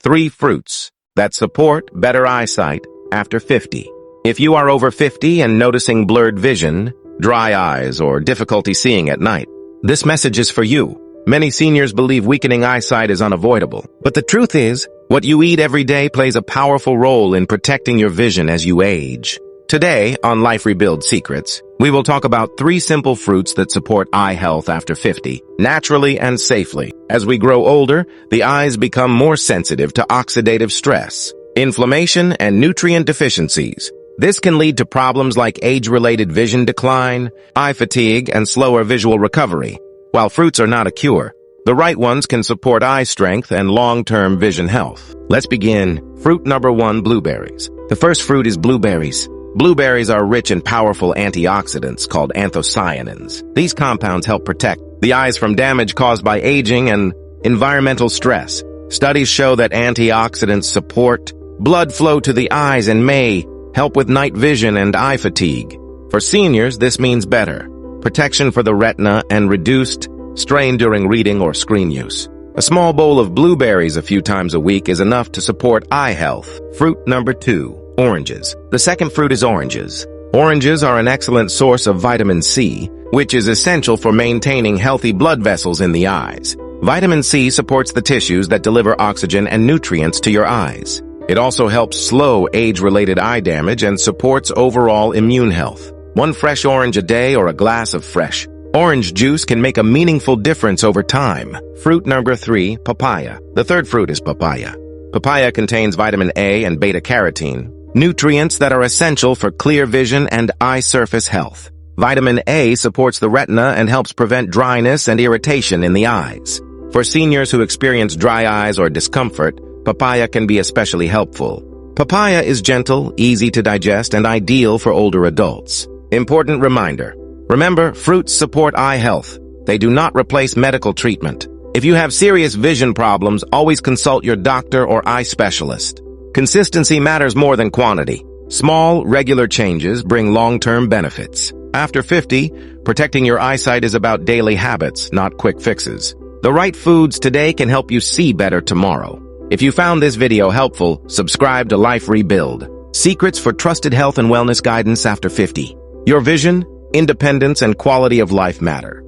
3 fruits that support better eyesight after 50. If you are over 50 and noticing blurred vision, dry eyes, or difficulty seeing at night, this message is for you. Many seniors believe weakening eyesight is unavoidable, but the truth is, what you eat every day plays a powerful role in protecting your vision as you age. Today, on Life Rebuild Secrets, we will talk about 3 simple fruits that support eye health after 50, naturally and safely. As we grow older, the eyes become more sensitive to oxidative stress, inflammation, and nutrient deficiencies. This can lead to problems like age-related vision decline, eye fatigue, and slower visual recovery. While fruits are not a cure, the right ones can support eye strength and long-term vision health. Let's begin. Fruit number 1, blueberries. The first fruit is blueberries. Blueberries are rich in powerful antioxidants called anthocyanins. These compounds help protect the eyes from damage caused by aging and environmental stress. Studies show that antioxidants support blood flow to the eyes and may help with night vision and eye fatigue. For seniors, this means better protection for the retina and reduced strain during reading or screen use. A small bowl of blueberries a few times a week is enough to support eye health. Fruit number 2, oranges. The second fruit is oranges. Oranges are an excellent source of vitamin C, which is essential for maintaining healthy blood vessels in the eyes. Vitamin C supports the tissues that deliver oxygen and nutrients to your eyes. It also helps slow age-related eye damage and supports overall immune health. 1 fresh orange a day or a glass of fresh orange juice can make a meaningful difference over time. Fruit number 3, papaya. The third fruit is papaya. Papaya contains vitamin A and beta-carotene, nutrients that are essential for clear vision and eye surface health. Vitamin A supports the retina and helps prevent dryness and irritation in the eyes. For seniors who experience dry eyes or discomfort, papaya can be especially helpful. Papaya is gentle, easy to digest, and ideal for older adults. Important reminder: remember, fruits support eye health. They do not replace medical treatment. If you have serious vision problems, always consult your doctor or eye specialist. Consistency matters more than quantity. Small, regular changes bring long-term benefits. After 50, protecting your eyesight is about daily habits, not quick fixes. The right foods today can help you see better tomorrow. If you found this video helpful, subscribe to Life Rebuild. Secrets for trusted health and wellness guidance after 50. Your vision, independence, and quality of life matter.